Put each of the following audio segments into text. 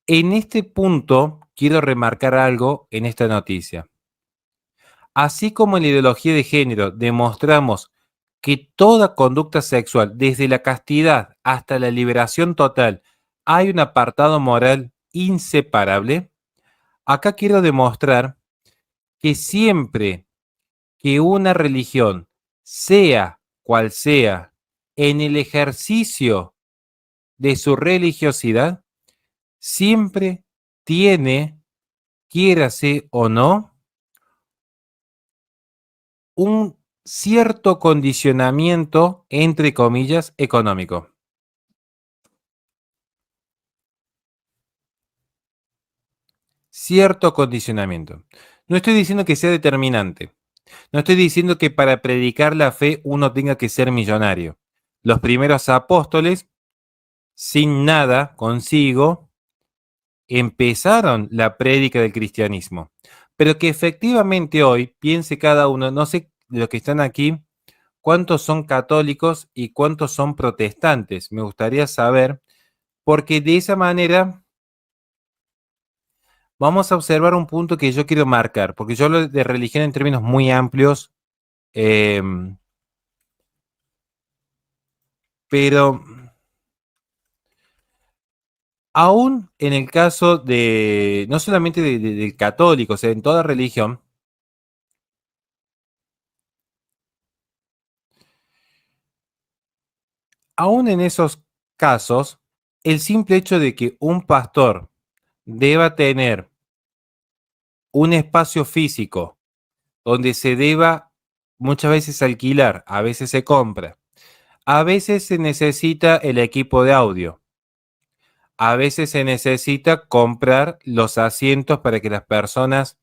En este punto, quiero remarcar algo en esta noticia. Así como en la ideología de género demostramos que toda conducta sexual, desde la castidad hasta la liberación total, hay un apartado moral inseparable, acá quiero demostrar que siempre que una religión, sea cual sea, en el ejercicio de su religiosidad, siempre tiene, quiérase o no, un cierto condicionamiento, entre comillas, económico. Cierto condicionamiento. No estoy diciendo que sea determinante. No estoy diciendo que para predicar la fe uno tenga que ser millonario. Los primeros apóstoles, sin nada consigo, empezaron la prédica del cristianismo. Pero que efectivamente hoy piense cada uno, no sé de los que están aquí, cuántos son católicos y cuántos son protestantes. Me gustaría saber, porque de esa manera vamos a observar un punto que yo quiero marcar, porque yo hablo de religión en términos muy amplios, eh, pero aún en el caso de, no solamente del católico, o sea, en toda religión, aún en esos casos, el simple hecho de que un pastor deba tener un espacio físico donde se deba muchas veces alquilar, a veces se compra, a veces se necesita el equipo de audio, a veces se necesita comprar los asientos para que las personas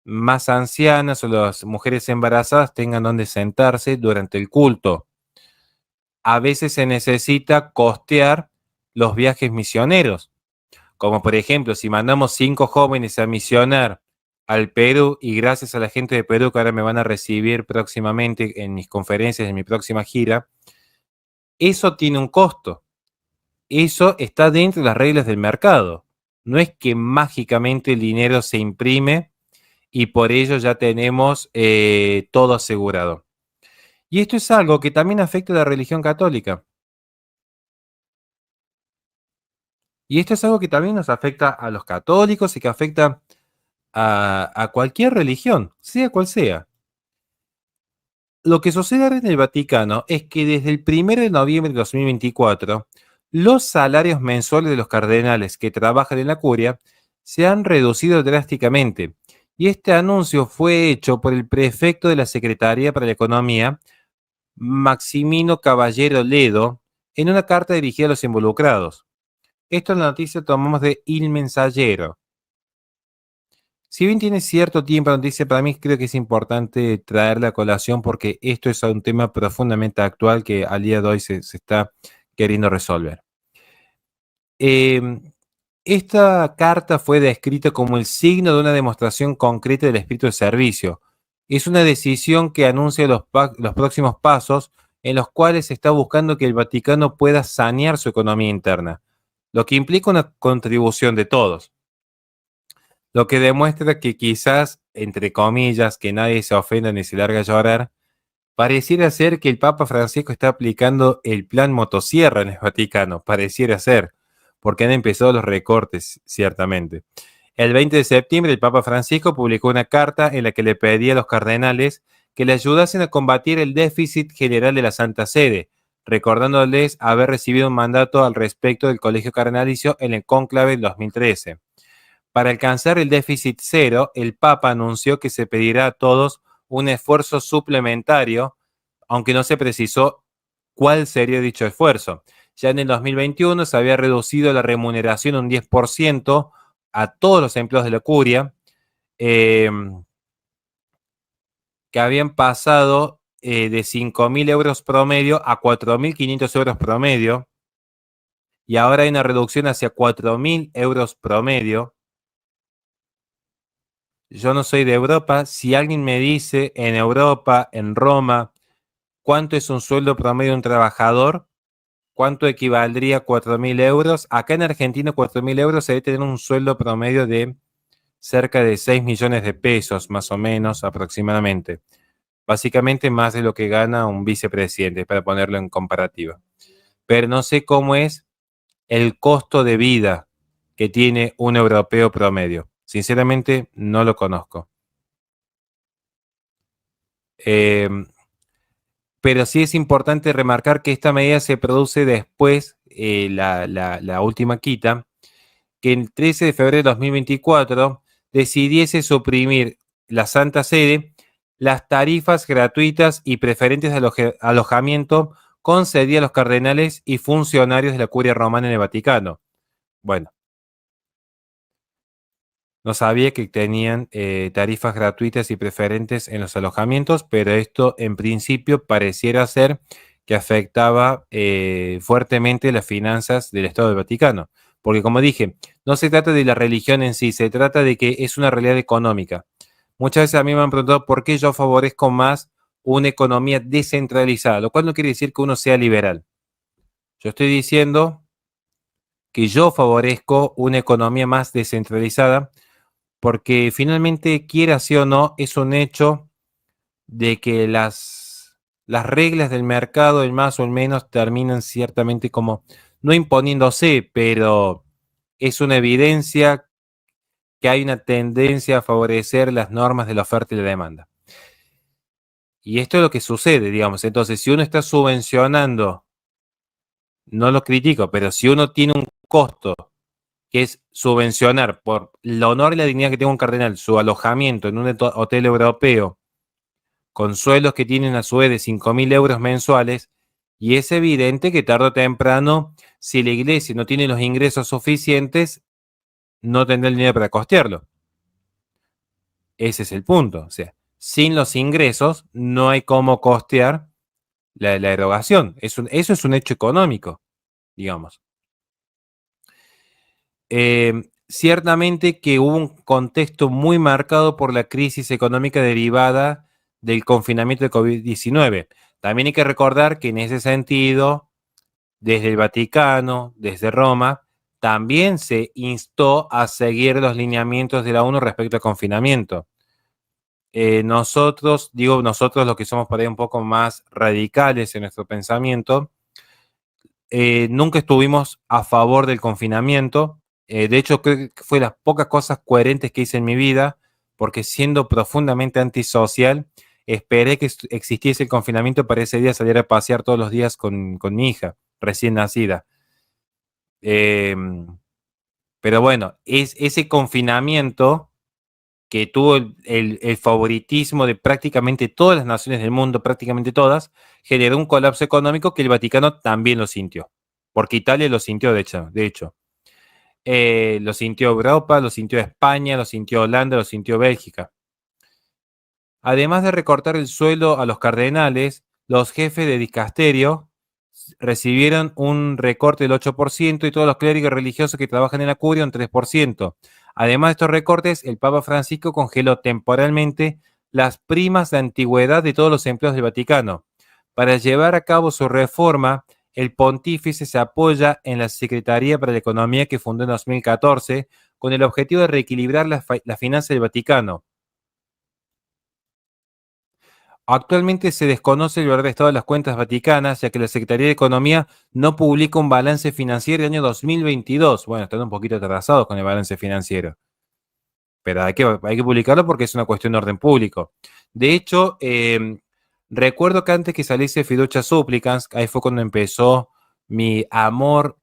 más ancianas o las mujeres embarazadas tengan donde sentarse durante el culto. A veces se necesita costear los viajes misioneros, como por ejemplo, si mandamos 5 jóvenes a misionar al Perú y gracias a la gente de Perú que ahora me van a recibir próximamente en mis conferencias, en mi próxima gira, eso tiene un costo. Eso está dentro de las reglas del mercado. No es que mágicamente el dinero se imprime y por ello ya tenemos todo asegurado. Y esto es algo que también afecta a la religión católica. Y esto es algo que también nos afecta a los católicos y que afecta a cualquier religión, sea cual sea. Lo que sucede ahora en el Vaticano es que desde el 1 de noviembre de 2024, los salarios mensuales de los cardenales que trabajan en la curia se han reducido drásticamente. Y este anuncio fue hecho por el prefecto de la Secretaría para la Economía, Maximino Caballero Ledo, en una carta dirigida a los involucrados. Esto es la noticia que tomamos de Il Mensajero. Si bien tiene cierto tiempo la noticia, para mí creo que es importante traerla a colación porque esto es un tema profundamente actual que al día de hoy se está queriendo resolver. Eh, Esta carta fue descrita como el signo de una demostración concreta del espíritu de servicio. Es una decisión que anuncia los próximos pasos en los cuales se está buscando que el Vaticano pueda sanear su economía interna, lo que implica una contribución de todos. Lo que demuestra que quizás, entre comillas, que nadie se ofenda ni se larga a llorar, pareciera ser que el Papa Francisco está aplicando el plan motosierra en el Vaticano, pareciera ser, porque han empezado los recortes, ciertamente. El 20 de septiembre el Papa Francisco publicó una carta en la que le pedía a los cardenales que le ayudasen a combatir el déficit general de la Santa Sede, recordándoles haber recibido un mandato al respecto del Colegio Cardenalicio en el cónclave del 2013. Para alcanzar el déficit cero, el Papa anunció que se pedirá a todos un esfuerzo suplementario, aunque no se precisó cuál sería dicho esfuerzo. Ya en el 2021 se había reducido la remuneración un 10% a todos los empleados de la curia, eh, que habían pasado de 5.000 euros promedio a 4.500 euros promedio, y ahora hay una reducción hacia 4.000 euros promedio. Yo no soy de Europa. Si alguien me dice en Europa, en Roma, cuánto es un sueldo promedio de un trabajador, ¿cuánto equivaldría a 4.000 euros? Acá en Argentina 4.000 euros se debe tener un sueldo promedio de cerca de 6 millones de pesos, más o menos, aproximadamente. Básicamente más de lo que gana un vicepresidente, para ponerlo en comparativa. Pero no sé cómo es el costo de vida que tiene un europeo promedio. Sinceramente, no lo conozco. Eh, pero sí es importante remarcar que esta medida se produce después, la última quita, que el 13 de febrero de 2024 decidiese suprimir la Santa Sede las tarifas gratuitas y preferentes de alojamiento concedidas a los cardenales y funcionarios de la Curia Romana en el Vaticano. Bueno, no sabía que tenían tarifas gratuitas y preferentes en los alojamientos, pero esto en principio pareciera ser que afectaba fuertemente las finanzas del Estado del Vaticano. Porque como dije, no se trata de la religión en sí, se trata de que es una realidad económica. Muchas veces a mí me han preguntado por qué yo favorezco más una economía descentralizada, lo cual no quiere decir que uno sea liberal. Yo estoy diciendo que yo favorezco una economía más descentralizada porque finalmente, quiera sí o no, es un hecho de que las reglas del mercado, el más o el menos, terminan ciertamente como no imponiéndose, pero es una evidencia que hay una tendencia a favorecer las normas de la oferta y la demanda. Y esto es lo que sucede, digamos. Entonces, si uno está subvencionando, no lo critico, pero si uno tiene un costo que es subvencionar por el honor y la dignidad que tenga un cardenal, su alojamiento en un hotel europeo, con sueldos que tienen a su vez de 5.000 euros mensuales, y es evidente que tarde o temprano, si la iglesia no tiene los ingresos suficientes, no tendrá el dinero para costearlo. Ese es el punto. O sea, sin los ingresos no hay cómo costear la erogación. Eso es un hecho económico, digamos. Ciertamente que hubo un contexto muy marcado por la crisis económica derivada del confinamiento de COVID-19. También hay que recordar que en ese sentido, desde el Vaticano, desde Roma, también se instó a seguir los lineamientos de la ONU respecto al confinamiento. Nosotros, digo nosotros los que somos por ahí un poco más radicales en nuestro pensamiento, nunca estuvimos a favor del confinamiento. De hecho, creo que fue de las pocas cosas coherentes que hice en mi vida, porque siendo profundamente antisocial, esperé que existiese el confinamiento para ese día salir a pasear todos los días con mi hija recién nacida. Eh, pero bueno, ese confinamiento que tuvo el favoritismo de prácticamente todas las naciones del mundo, prácticamente todas, generó un colapso económico que el Vaticano también lo sintió, porque Italia lo sintió, de hecho. Lo sintió Europa, lo sintió España, lo sintió Holanda, lo sintió Bélgica. Además de recortar el sueldo a los cardenales, los jefes de dicasterio recibieron un recorte del 8% y todos los clérigos religiosos que trabajan en la curia un 3%. Además de estos recortes, el Papa Francisco congeló temporalmente las primas de antigüedad de todos los empleados del Vaticano. Para llevar a cabo su reforma, el pontífice se apoya en la Secretaría para la Economía que fundó en 2014 con el objetivo de reequilibrar las finanzas del Vaticano. Actualmente se desconoce el verdadero estado de las cuentas vaticanas, ya que la Secretaría de Economía no publica un balance financiero del año 2022. Bueno, están un poquito atrasados con el balance financiero, pero hay que publicarlo porque es una cuestión de orden público. De hecho, recuerdo que antes que saliese Fiducia Supplicans, ahí fue cuando empezó mi amor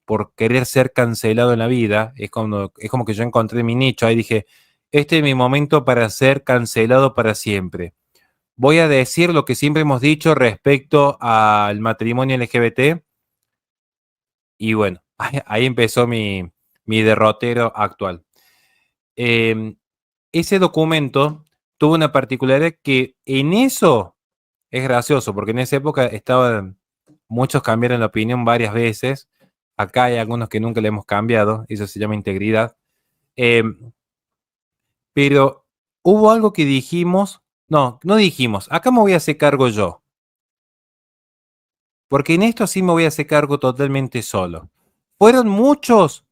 por querer ser cancelado en la vida. Es como que yo encontré mi nicho, ahí dije, este es mi momento para ser cancelado para siempre. Voy a decir lo que siempre hemos dicho respecto al matrimonio LGBT y bueno, ahí empezó mi derrotero actual. Eh, Ese documento tuvo una particularidad que en eso es gracioso, porque en esa época muchos cambiaron la opinión varias veces. Acá hay algunos que nunca le hemos cambiado, eso se llama integridad. Eh, pero hubo algo que dijimos, no dijimos, acá me voy a hacer cargo yo. porque en esto sí me voy a hacer cargo totalmente solo. Fueron muchos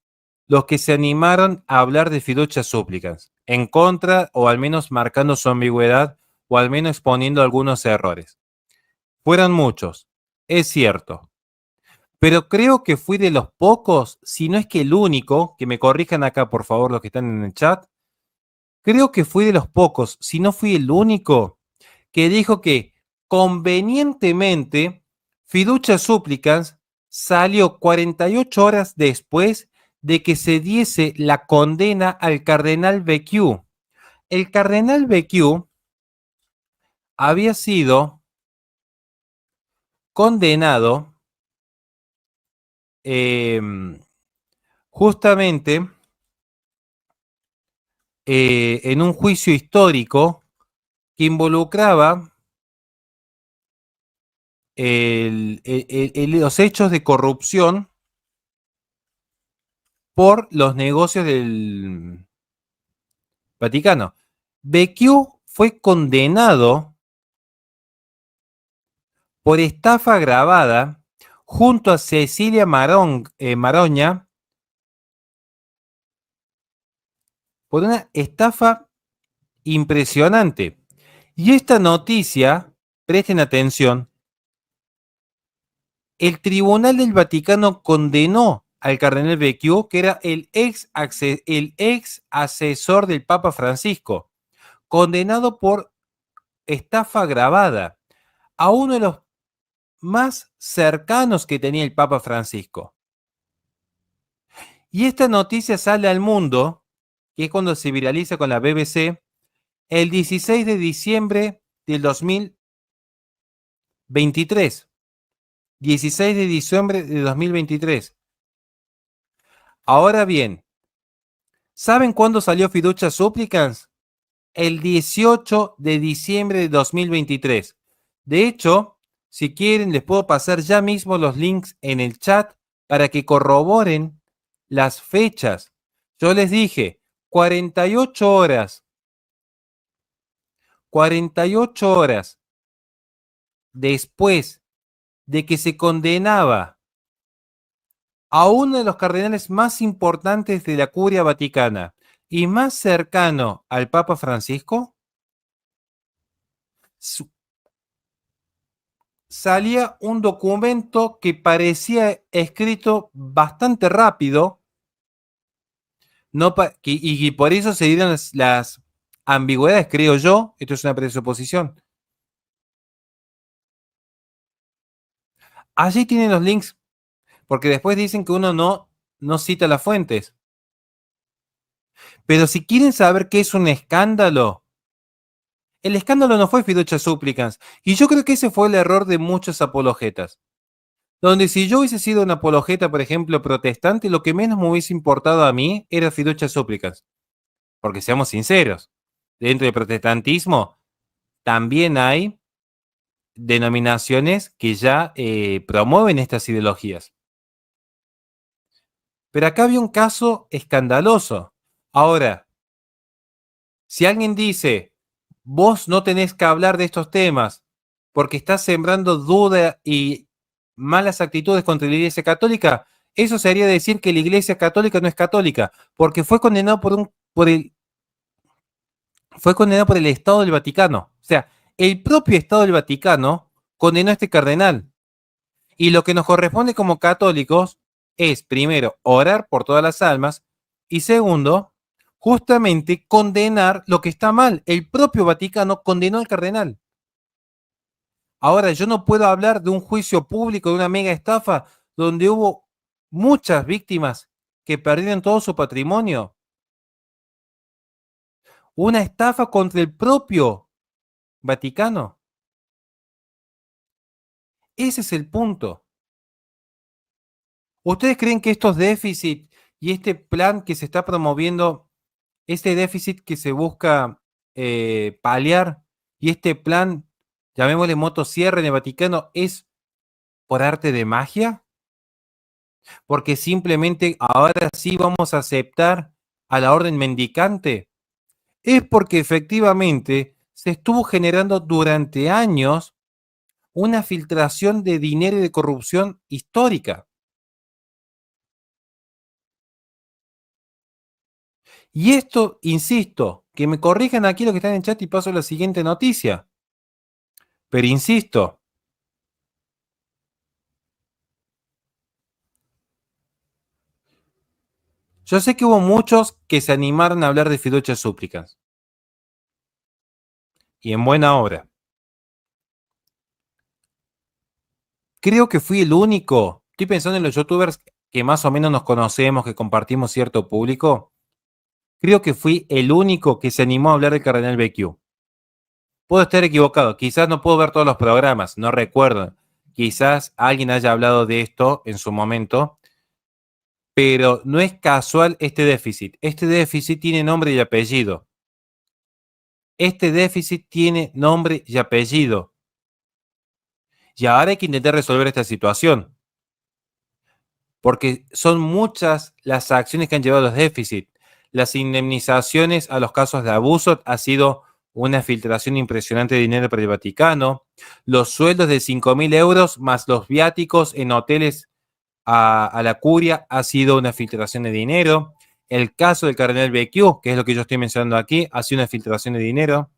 los que se animaron a hablar de fiducia supplicans, en contra o al menos marcando su ambigüedad o al menos exponiendo algunos errores. Fueron muchos, es cierto, pero creo que fui de los pocos, si no es que el único, que me corrijan acá por favor los que están en el chat, creo que fui de los pocos, si no fui el único, que dijo que convenientemente fiducia supplicans salió 48 horas después de que se diese la condena al cardenal Becciu. El cardenal Becciu había sido condenado eh, justamente en un juicio histórico que involucraba los hechos de corrupción por los negocios del Vaticano. Becciu fue condenado por estafa agravada junto a Cecilia Maroña por una estafa impresionante. Y esta noticia, presten atención, el Tribunal del Vaticano condenó al cardenal Becciu, que era el ex asesor del Papa Francisco, condenado por estafa agravada a uno de los más cercanos que tenía el Papa Francisco. Y esta noticia sale al mundo, que es cuando se viraliza con la BBC, el 16 de diciembre del 2023. 16 de diciembre de 2023. Ahora bien, ¿saben cuándo salió Fiducia Supplicans? El 18 de diciembre de 2023. De hecho, si quieren, les puedo pasar ya mismo los links en el chat para que corroboren las fechas. Yo les dije, 48 horas. 48 horas después de que se condenaba a uno de los cardenales más importantes de la curia vaticana y más cercano al Papa Francisco, salía un documento que parecía escrito bastante rápido, no y por eso se dieron las ambigüedades, creo yo, esto es una presuposición. Allí tienen los links, porque después dicen que uno no cita las fuentes. Pero si quieren saber qué es un escándalo, el escándalo no fue Fiducia Supplicans, y yo creo que ese fue el error de muchos apologetas. Donde si yo hubiese sido un apologeta, por ejemplo, protestante, lo que menos me hubiese importado a mí era Fiducia Supplicans. Porque seamos sinceros, dentro del protestantismo también hay denominaciones que ya promueven estas ideologías. Pero acá había un caso escandaloso. Ahora, si alguien dice, vos no tenés que hablar de estos temas porque estás sembrando duda y malas actitudes contra la Iglesia Católica, eso sería decir que la Iglesia Católica no es católica, porque fue condenado fue condenado por el Estado del Vaticano. O sea, el propio Estado del Vaticano condenó a este cardenal. Y lo que nos corresponde como católicos es, primero, orar por todas las almas y segundo, justamente condenar lo que está mal. El propio Vaticano condenó al cardenal. Ahora, yo no puedo hablar de un juicio público, de una mega estafa, donde hubo muchas víctimas que perdieron todo su patrimonio. Una estafa contra el propio Vaticano. Ese es el punto. ¿Ustedes creen que estos déficits y este plan que se está promoviendo, este déficit que se busca paliar y este plan, llamémosle motosierra en el Vaticano, es por arte de magia? Porque simplemente ahora sí vamos a aceptar a la orden mendicante. Es porque efectivamente se estuvo generando durante años una filtración de dinero y de corrupción histórica. Y esto, insisto, que me corrijan aquí lo que están en el chat y paso a la siguiente noticia. Pero insisto, yo sé que hubo muchos que se animaron a hablar de fiducias súplicas. Y en buena hora. Creo que fui el único. Estoy pensando en los youtubers que más o menos nos conocemos, que compartimos cierto público. Creo que fui el único que se animó a hablar del Cardenal BQ. Puedo estar equivocado, quizás no puedo ver todos los programas, no recuerdo. Quizás alguien haya hablado de esto en su momento, pero no es casual este déficit. Este déficit tiene nombre y apellido. Este déficit tiene nombre y apellido. Y ahora hay que intentar resolver esta situación, porque son muchas las acciones que han llevado a los déficits. Las indemnizaciones a los casos de abuso ha sido una filtración impresionante de dinero para el Vaticano. Los sueldos de 5.000 euros más los viáticos en hoteles a la curia ha sido una filtración de dinero. El caso del cardenal BQ, que es lo que yo estoy mencionando aquí, ha sido una filtración de dinero.